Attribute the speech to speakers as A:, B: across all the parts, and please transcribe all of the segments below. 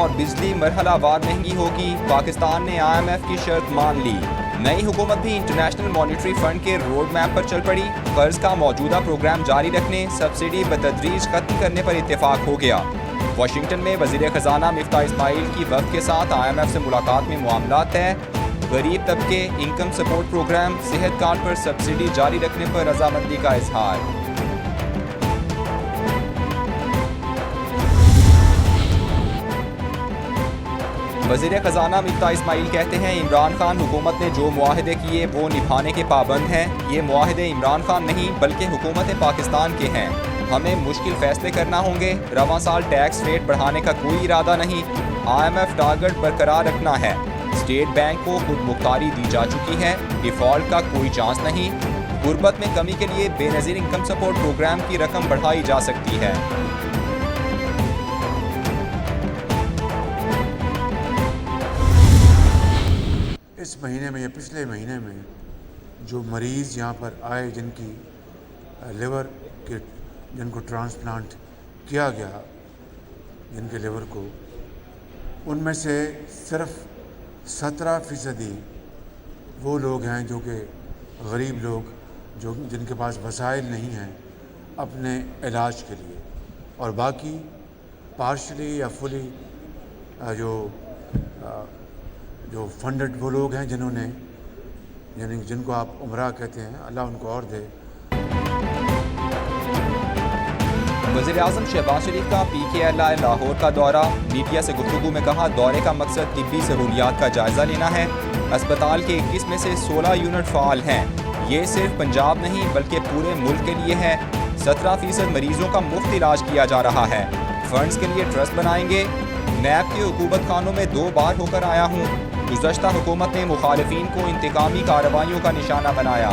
A: اور بجلی مرحلہ وار مہنگی ہوگی، پاکستان نے IMF کی شرط مان لی۔ نئی حکومت بھی انٹرنیشنل مانیٹری فنڈ کے روڈ میپ پر چل پڑی، قرض کا موجودہ پروگرام جاری رکھنے، سبسڈی بتدریج ختم کرنے پر اتفاق ہو گیا۔ واشنگٹن میں وزیر خزانہ مفتاح اسماعیل کی وفد کے ساتھ IMF سے ملاقات میں معاملات طے، غریب طبقے انکم سپورٹ پروگرام، صحت کارڈ پر سبسڈی جاری رکھنے پر رضامندی کا اظہار۔ وزیر خزانہ مفتاح اسماعیل کہتے ہیں عمران خان حکومت نے جو معاہدے کیے وہ نبھانے کے پابند ہیں۔ یہ معاہدے عمران خان نہیں بلکہ حکومت پاکستان کے ہیں۔ ہمیں مشکل فیصلے کرنا ہوں گے۔ رواں سال ٹیکس ریٹ بڑھانے کا کوئی ارادہ نہیں۔ IMF ٹارگٹ برقرار رکھنا ہے۔ اسٹیٹ بینک کو خود مختاری دی جا چکی ہے۔ ڈیفالٹ کا کوئی چانس نہیں۔ غربت میں کمی کے لیے بے نظیر انکم سپورٹ پروگرام کی رقم بڑھائی جا سکتی ہے۔
B: اس مہینے میں یا پچھلے مہینے میں جو مریض یہاں پر آئے جن کی لیور کے جن کو ٹرانسپلانٹ کیا گیا، جن کے لیور کو، ان میں سے صرف 17% وہ لوگ ہیں جو کہ غریب لوگ جن کے پاس وسائل نہیں ہیں اپنے علاج کے لیے، اور باقی پارشلی یا فلی جو فنڈڈ وہ لوگ ہیں جنہوں نے یعنی جن کو آپ عمرہ کہتے ہیں، اللہ ان کو اور دے۔
A: وزیر اعظم شہباز شریف کا PKLI لاہور کا دورہ، میڈیا سے گفتگو میں کہا دورے کا مقصد طبی سہولیات کا جائزہ لینا ہے۔ اسپتال کے 21 میں سے 16 یونٹ فعال ہیں۔ یہ صرف پنجاب نہیں بلکہ پورے ملک کے لیے ہے۔ 17% مریضوں کا مفت علاج کیا جا رہا ہے۔ فنڈز کے لیے ٹرسٹ بنائیں گے۔ نیب کے حکومت خانوں میں 2 بار ہو کر آیا ہوں۔ گزشتہ حکومت نے مخالفین کو انتقامی کارروائیوں کا نشانہ بنایا۔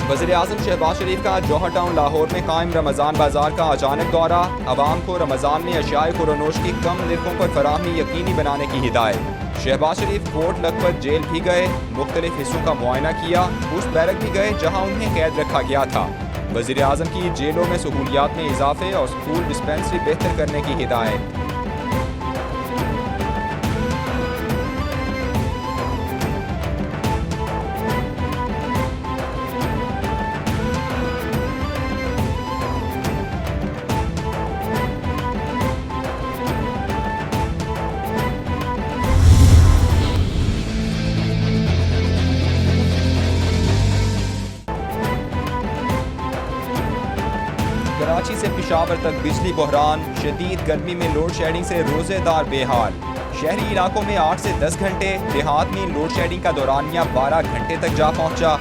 A: وزیر اعظم شہباز شریف کا جوہر ٹاؤن لاہور میں قائم رمضان بازار کا اچانک دورہ، عوام کو رمضان میں اشیاء خورونوش کی کم نرخوں پر فراہمی یقینی بنانے کی ہدایت۔ شہباز شریف کوٹ لکھپت جیل بھی گئے، مختلف حصوں کا معائنہ کیا، اس بیرک بھی گئے جہاں انہیں قید رکھا گیا تھا۔ وزیر اعظم کی جیلوں میں سہولیات میں اضافے اور اسکول ڈسپنسری بہتر کرنے کی ہدایت۔ کراچی سے پشاور تک بجلی بحران، شدید گرمی میں لوڈ شیڈنگ سے روزے دار بے حال۔ شہری علاقوں میں 8 سے 10 گھنٹے، دیہات میں لوڈ شیڈنگ کا دورانیہ 12 گھنٹے تک جا پہنچا۔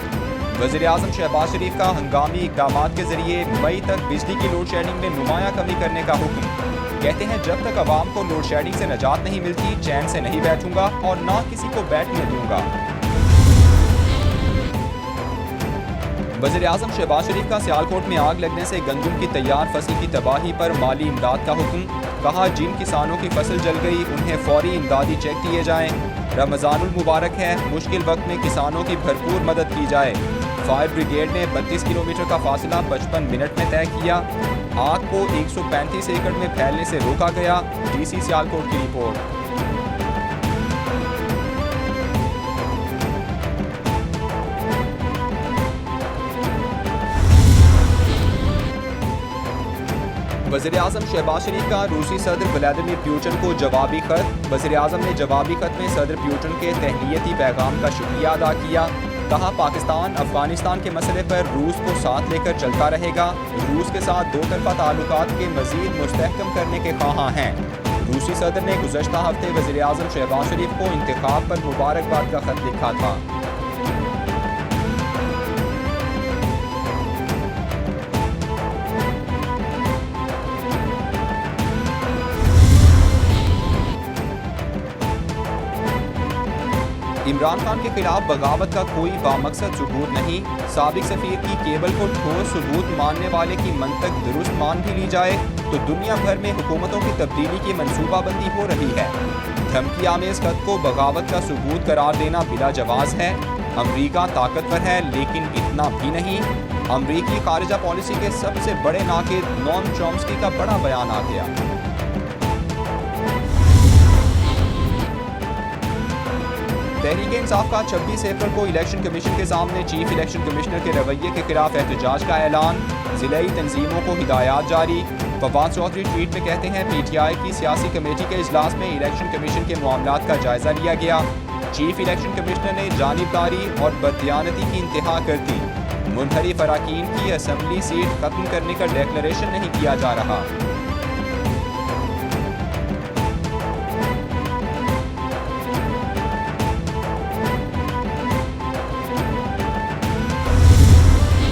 A: وزیر اعظم شہباز شریف کا ہنگامی اقدامات کے ذریعے مئی تک بجلی کی لوڈ شیڈنگ میں نمایاں کمی کرنے کا حکم۔ کہتے ہیں جب تک عوام کو لوڈ شیڈنگ سے نجات نہیں ملتی چین سے نہیں بیٹھوں گا اور نہ کسی کو بیٹھنے دوں گا۔ وزیر اعظم شہباز شریف کا سیالکوٹ میں آگ لگنے سے گندم کی تیار فصل کی تباہی پر مالی امداد کا حکم۔ کہا جن کسانوں کی فصل جل گئی انہیں فوری امدادی چیک دیے جائیں۔ رمضان المبارک ہے، مشکل وقت میں کسانوں کی بھرپور مدد کی جائے۔ فائر بریگیڈ نے 32 کلومیٹر کا فاصلہ 55 منٹ میں طے کیا۔ آگ کو 135 ایکڑ میں پھیلنے سے روکا گیا۔ DC سیالکوٹ کی رپورٹ۔ وزیر اعظم شہباز شریف کا روسی صدر ولادیمیر پیوٹن کو جوابی خط۔ وزیر اعظم نے جوابی خط میں صدر پیوٹن کے تہنیتی پیغام کا شکریہ ادا کیا۔ کہا پاکستان افغانستان کے مسئلے پر روس کو ساتھ لے کر چلتا رہے گا۔ روس کے ساتھ 2 طرفہ تعلقات کے مزید مستحکم کرنے کے خواہاں ہیں۔ روسی صدر نے گزشتہ ہفتے وزیر اعظم شہباز شریف کو انتخاب پر مبارکباد کا خط لکھا تھا۔ عمران خان کے خلاف بغاوت کا کوئی بامقصد ثبوت نہیں۔ سابق سفیر کی کیبل کو ٹھوس ثبوت ماننے والے کی منطق درست مان بھی لی جائے تو دنیا بھر میں حکومتوں کی تبدیلی کی منصوبہ بندی ہو رہی ہے۔ دھمکی آمیز خط کو بغاوت کا ثبوت قرار دینا بلا جواز ہے۔ امریکہ طاقتور ہے لیکن اتنا بھی نہیں۔ امریکی خارجہ پالیسی کے سب سے بڑے ناقد نوم چومسکی کا بڑا بیان آ گیا۔ تحریک انصاف کا 26 اپریل کو الیکشن کمیشن کے سامنے چیف الیکشن کمشنر کے رویے کے خلاف احتجاج کا اعلان، ضلعی تنظیموں کو ہدایات جاری۔ فواد چودھری ٹویٹ میں کہتے ہیں پی ٹی آئی کی سیاسی کمیٹی کے اجلاس میں الیکشن کمیشن کے معاملات کا جائزہ لیا گیا۔ چیف الیکشن کمشنر نے جانبداری اور بددیانتی کی انتہا کر دی۔ منحرف اراکین کی اسمبلی سیٹ ختم کرنے کا ڈیکلریشن نہیں کیا جا رہا۔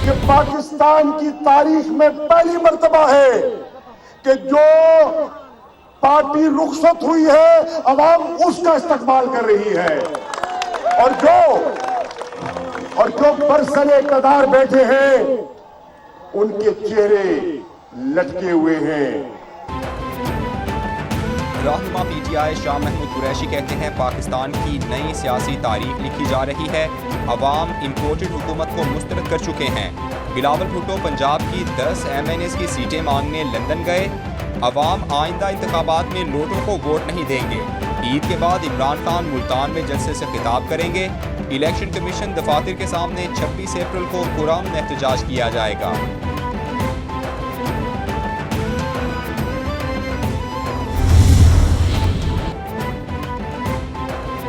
C: کہ پاکستان کی تاریخ میں پہلی مرتبہ ہے کہ جو پارٹی رخصت ہوئی ہے عوام اس کا استقبال کر رہی ہے، اور جو برسر اقتدار بیٹھے ہیں ان کے چہرے لٹکے ہوئے ہیں۔
A: رہنما P T I Shah Mahmood Qureshi کہتے ہیں پاکستان کی نئی سیاسی تاریخ لکھی جا رہی ہے، عوام امپورٹڈ حکومت کو مسترد کر چکے ہیں۔ بلاول بھٹو پنجاب کی 10 MNAs کی سیٹیں مانگنے لندن گئے، عوام آئندہ انتخابات میں لوٹوں کو ووٹ نہیں دیں گے۔ عید کے بعد عمران خان ملتان میں جلسے سے خطاب کریں گے۔ الیکشن کمیشن دفاتر کے سامنے 26 اپریل کو پرامن احتجاج کیا جائے گا۔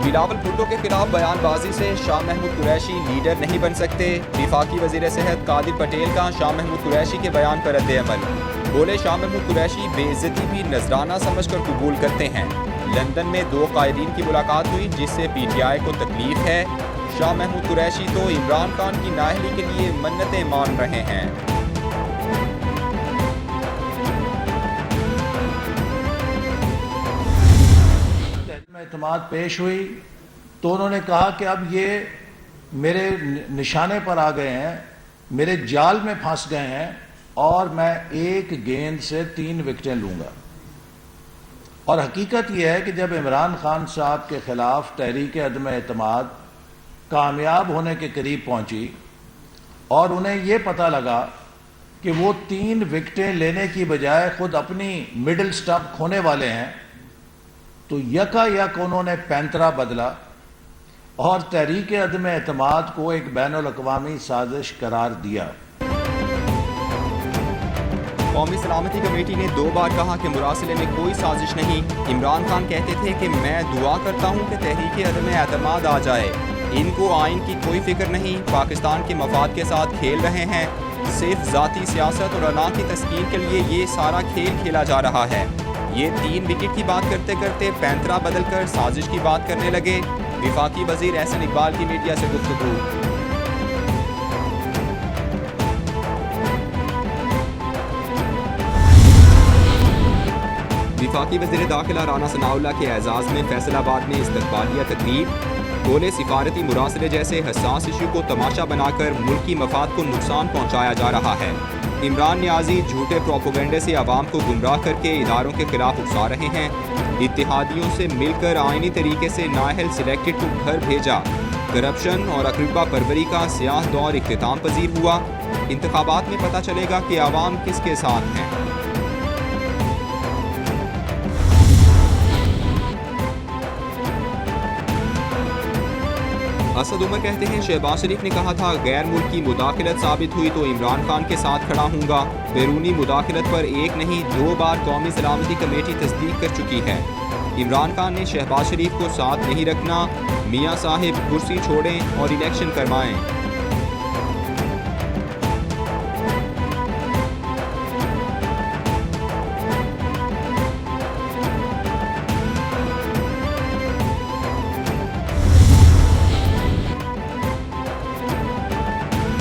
A: بلاول بھٹو کے خلاف بیان بازی سے شاہ محمود قریشی لیڈر نہیں بن سکتے۔ وفاقی وزیر صحت قادر پٹیل کا شاہ محمود قریشی کے بیان پر رد عمل، بولے شاہ محمود قریشی بے عزتی بھی نذرانہ سمجھ کر قبول کرتے ہیں۔ لندن میں 2 قائدین کی ملاقات ہوئی جس سے پی ٹی آئی کو تکلیف ہے۔ شاہ محمود قریشی تو عمران خان کی نااہلی کے لیے منتیں مان رہے ہیں۔
D: اعتماد پیش ہوئی تو انہوں نے کہا کہ اب یہ میرے نشانے پر آ گئے ہیں، میرے جال میں پھنس گئے ہیں اور میں 1 گیند سے 3 وکٹیں لوں گا۔ اور حقیقت یہ ہے کہ جب عمران خان صاحب کے خلاف تحریک عدم اعتماد کامیاب ہونے کے قریب پہنچی اور انہیں یہ پتہ لگا کہ وہ 3 وکٹیں لینے کی بجائے خود اپنی مڈل سٹمپ کھونے والے ہیں، تو یکا یک انہوں نے پینترا بدلا اور تحریک عدم اعتماد کو ایک بین الاقوامی سازش قرار دیا۔
A: قومی سلامتی کمیٹی نے 2 بار کہا کہ مراسلے میں کوئی سازش نہیں۔ عمران خان کہتے تھے کہ میں دعا کرتا ہوں کہ تحریک عدم اعتماد آ جائے، ان کو آئین کی کوئی فکر نہیں، پاکستان کے مفاد کے ساتھ کھیل رہے ہیں، صرف ذاتی سیاست اور انا کی تسکین کے لیے یہ سارا کھیل کھیلا جا رہا ہے۔ یہ 3 وکٹ کی بات کرتے کرتے پینترا بدل کر سازش کی بات کرنے لگے۔ وفاقی وزیر احسن اقبال کی میڈیا سے گفتگو، وفاقی وزیر داخلہ رانا ثناء اللہ کے اعزاز میں فیصل آباد میں استقبالیہ تقریب، بولے سفارتی مراسلے جیسے حساس ایشو کو تماشا بنا کر ملکی مفاد کو نقصان پہنچایا جا رہا ہے۔ عمران نیازی جھوٹے پروپیگنڈے سے عوام کو گمراہ کر کے اداروں کے خلاف اکسا رہے ہیں۔ اتحادیوں سے مل کر آئینی طریقے سے نااہل سلیکٹڈ کو گھر بھیجا، کرپشن اور اقربا پروری کا سیاہ دور اختتام پذیر ہوا۔ انتخابات میں پتہ چلے گا کہ عوام کس کے ساتھ ہیں۔ اسد عمر کہتے ہیں شہباز شریف نے کہا تھا غیر ملکی مداخلت ثابت ہوئی تو عمران خان کے ساتھ کھڑا ہوں گا۔ بیرونی مداخلت پر 1 نہیں 2 بار قومی سلامتی کمیٹی تصدیق کر چکی ہے۔ عمران خان نے شہباز شریف کو ساتھ نہیں رکھنا، میاں صاحب کرسی چھوڑیں اور الیکشن کروائیں۔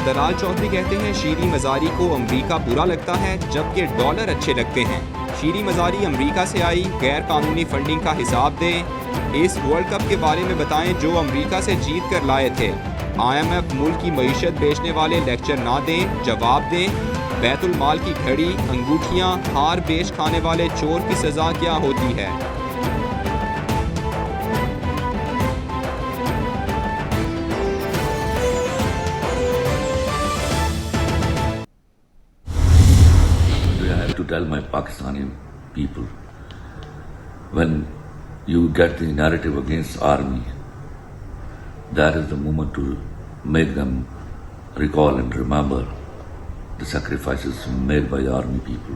A: دلال چودھری کہتے ہیں شیریں مزاری کو امریکہ برا لگتا ہے جبکہ ڈالر اچھے لگتے ہیں۔ شیریں مزاری امریکہ سے آئی، غیر قانونی فنڈنگ کا حساب دیں، اس ورلڈ کپ کے بارے میں بتائیں جو امریکہ سے جیت کر لائے تھے۔ IMF ملک کی معیشت بیچنے والے لیکچر نہ دیں، جواب دیں۔ بیت المال کی گھڑی، انگوٹھیاں، ہار بیچ کھانے والے چور کی سزا کیا ہوتی ہے؟
E: to tell my Pakistani people, when you get the narrative against army, that is the moment to make them recall and remember the sacrifices made by army people.